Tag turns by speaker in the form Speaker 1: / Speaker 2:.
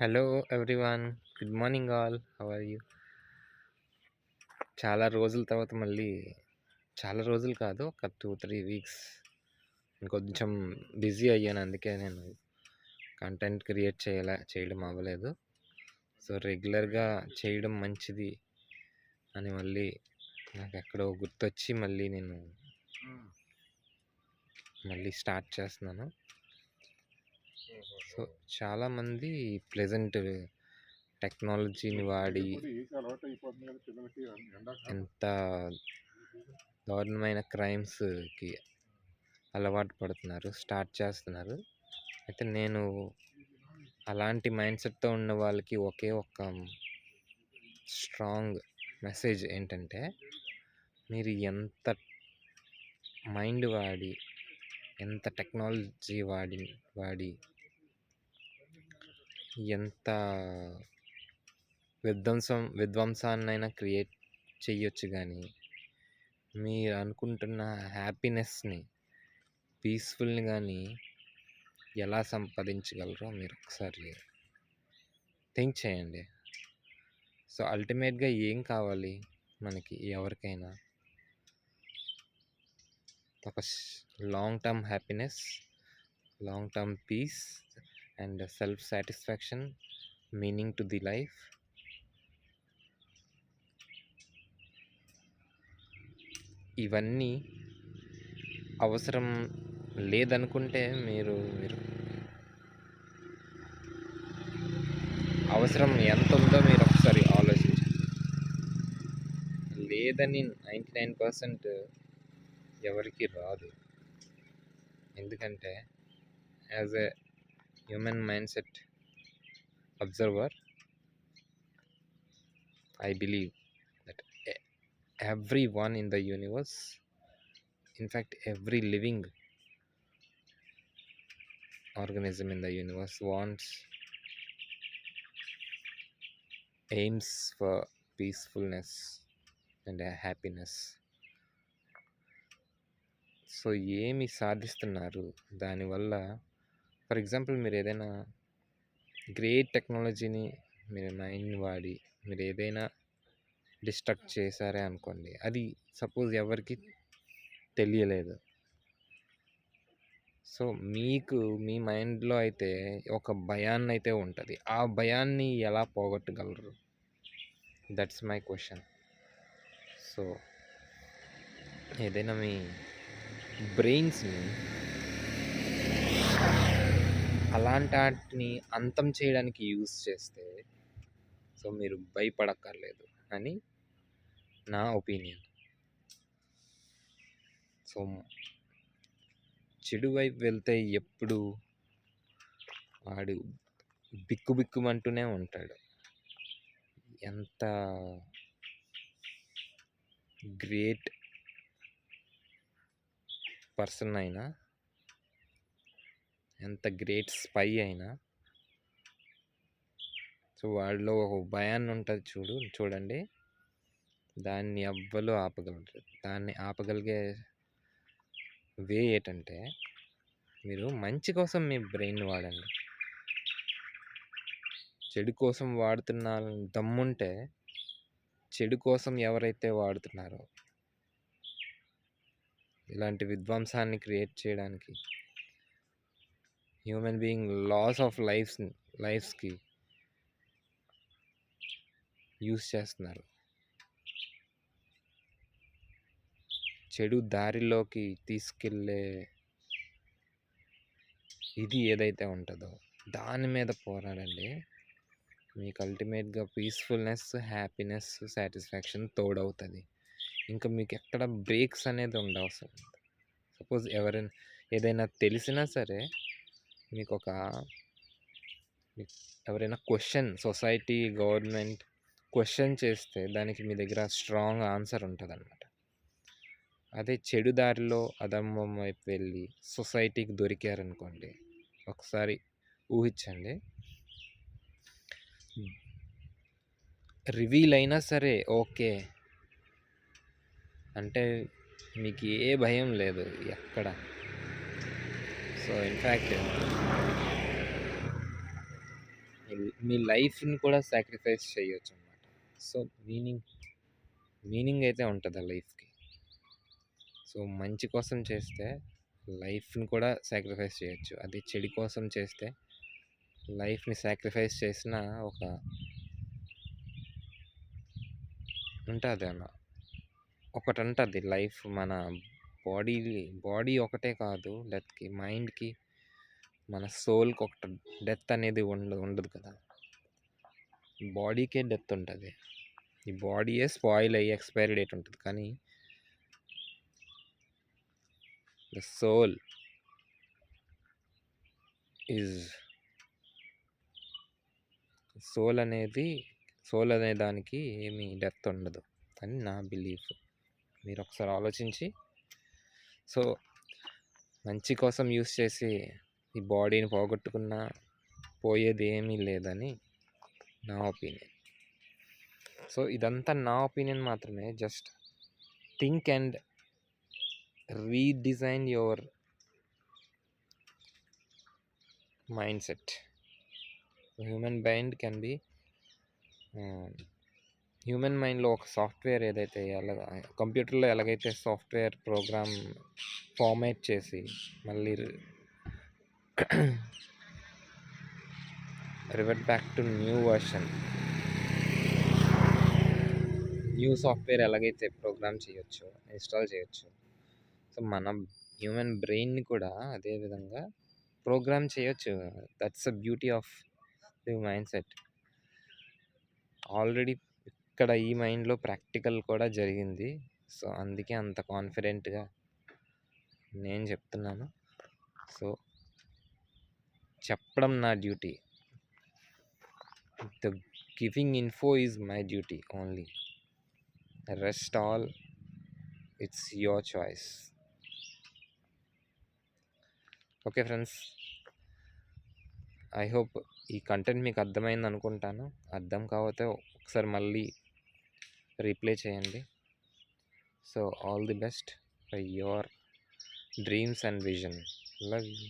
Speaker 1: Hello everyone. Good morning all. How are you? చాలా రోజుల తర్వాత మళ్ళీ చాలా రోజులు కాదు, ఒక 2-3 వీక్స్ ఇంకొంచెం బిజీ అయ్యాను. అందుకే నేను కంటెంట్ క్రియేట్ చేయడం అవ్వలేదు. సో రెగ్యులర్గా చేయడం మంచిది అని మళ్ళీ నాకు ఎక్కడో గుర్తొచ్చి నేను మళ్ళీ స్టార్ట్ చేస్తున్నాను. సో చాలామంది ప్లెజెంట్ టెక్నాలజీని వాడి ఎంత దారుణమైన క్రైమ్స్కి అలవాటు పడుతున్నారు, స్టార్ట్ చేస్తున్నారు. అయితే నేను అలాంటి మైండ్ సెట్తో ఉన్న వాళ్ళకి ఒకే ఒక్క స్ట్రాంగ్ మెసేజ్ ఏంటంటే, మీరు ఎంత మైండ్ వాడి ఎంత టెక్నాలజీ వాడి ఎంత విధ్వంసాన్నైనా క్రియేట్ చెయ్యొచ్చు, కానీ మీరు అనుకుంటున్న హ్యాపీనెస్ని, పీస్ఫుల్ని కానీ ఎలా సంపాదించగలరో మీరు ఒకసారి థింక్ చేయండి. సో అల్టిమేట్గా ఏం కావాలి మనకి? ఎవరికైనా ఒక long term happiness, long term peace and self satisfaction, meaning to the life. ఇవన్నీ అవసరం లేదనుకుంటే మీరు అవసరం ఎంత ఉందో మీరు ఒకసారి ఆలోచించండి. లేదని 99% ఎవరికి రాదు. ఎందుకంటే as a human mind set observer, I believe that everyone in the universe, in fact every living organism in the universe aims for peacefulness and happiness. So ఏమి సాధిస్తున్నారు దానివల్ల? ఫర్ ఎగ్జాంపుల్, మీరు ఏదైనా గ్రేట్ టెక్నాలజీని మీరు మైండ్ వాడి మీరు ఏదైనా destruct చేశారే అనుకోండి, అది సపోజ్ ఎవరికి తెలియలేదు. సో మీకు మీ మైండ్లో అయితే ఒక భయాన్ని అయితే ఉంటుంది. ఆ భయాన్ని ఎలా పోగొట్టగలరు? That's my question. సో ఏదైనా మీ బ్రెయిన్స్ని అలాంటి వాటిని అంతం చేయడానికి యూజ్ చేస్తే సో మీరు భయపడక్కర్లేదు అని నా ఒపీనియన్. సో చెడు వైపు వెళ్తే ఎప్పుడు వాడు బిక్కుబిక్కుమంటూనే ఉంటాడు. ఎంత గ్రేట్ పర్సన్ అయినా, ఎంత గ్రేట్ స్పై అయినా, సో వాళ్ళలో ఒక భయాన్ని ఉంటుంది చూడండి. దాన్ని ఎవ్వరు ఆపగలరు. దాన్ని ఆపగలిగే వే ఏంటంటే, మీరు మంచి కోసం మీ బ్రెయిన్ వాడండి. చెడు కోసం వాడుతున్న దమ్ముంటే, చెడు కోసం ఎవరైతే వాడుతున్నారో ఇలాంటి విధ్వంసాన్ని క్రియేట్ చేయడానికి, హ్యూమన్ బీయింగ్ లాస్ ఆఫ్ లైఫ్స్కి యూస్ చేస్తున్నారు, చెడు దారిలోకి తీసుకెళ్ళే ఇది ఏదైతే ఉంటుందో దాని మీద పోరాడండి. మీకు అల్టిమేట్గా పీస్ఫుల్నెస్, హ్యాపీనెస్, సాటిస్ఫాక్షన్ తోడవుతుంది. ఇంకా మీకు ఎక్కడ బ్రేక్స్ అనేది ఉండవసరం. సపోజ్ ఏదైనా తెలిసినా సరే, మీకు ఎవరైనా సొసైటీ, గవర్నమెంట్ క్వశ్చన్ చేస్తే దానికి మీ దగ్గర స్ట్రాంగ్ ఆన్సర్ ఉంటుంది అన్నమాట. అదే చెడు దారిలో అధర్మం వైపు వెళ్ళి సొసైటీకి దొరికారనుకోండి, ఒకసారి ఊహించండి, రివీల్ అయినా సరే ఓకే అంటే మీకు ఏ భయం లేదు ఎక్కడ. సో ఇన్ఫ్యాక్ట్ మీ లైఫ్‌ని కూడా సాక్రిఫైస్ చేయొచ్చనమాట. సో, మీనింగ్ అయితే ఉంటది ఆ లైఫ్‌కి. సో, మంచి కోసం చేస్తే లైఫ్‌ని కూడా సాక్రిఫైస్ చేయొచ్చు. అదే చెడు కోసం చేస్తే లైఫ్‌ని సాక్రిఫైస్ చేసిన ఒక ఉంటదన్న. ఒకటుంటది లైఫ్ మన బాడీ బాడీ ఒకటే కాదు డెత్‌కి, మైండ్‌కి, మన సోల్‌కి ఒకటి డెత్ అనేది ఉండదు కదా! బాడీకే డెత్ ఉంటది. ఈ బాడీయే స్పాయిల్ అయ్యి ఎక్స్‌పైరీ డేట్ ఉంటది. కానీ ద ఈజ్ సోల్ అనేది సోల్ అనే దానికి ఏమి డెత్ ఉండదు అని నా బిలీఫ్. మీరు ఒకసారి ఆలోచించి సో మంచి కోసం యూస్ చేసి ఈ బాడీని పోగొట్టుకున్నా పోయేది ఏమీ లేదని నా ఒపీనియన్. సో ఇదంతా నా ఒపీనియన్ మాత్రమే. Just think and redesign your mind set. Human mind can be human మైండ్లో ఒక సాఫ్ట్వేర్ ఏదైతే కంప్యూటర్లో ఎలాగైతే సాఫ్ట్వేర్ ప్రోగ్రామ్ ఫార్మాట్ చేసి మళ్ళీ revert back to new version, new software ఎలాగైతే ప్రోగ్రామ్ చేయొచ్చు, ఇన్స్టాల్ చేయొచ్చు, సో మనం హ్యూమన్ బ్రెయిన్ని కూడా అదే విధంగా ప్రోగ్రామ్ చేయొచ్చు. That's the beauty of the mind set. Already ఇక్కడ ఈ మైండ్లో ప్రాక్టికల్ కూడా జరిగింది. సో అందుకే అంత కాన్ఫిడెంట్గా నేను చెప్తున్నాను. సో చెప్పడం నా duty. The giving info is my duty only. Rest all it's your choice. Okay friends, I hope ఈ కంటెంట్ మీకు అర్థమైంది అనుకుంటాను. అర్థం కాకపోతే ఒకసారి మళ్ళీ రీప్లే చేయండి. So all the best for your dreams and vision. Love you.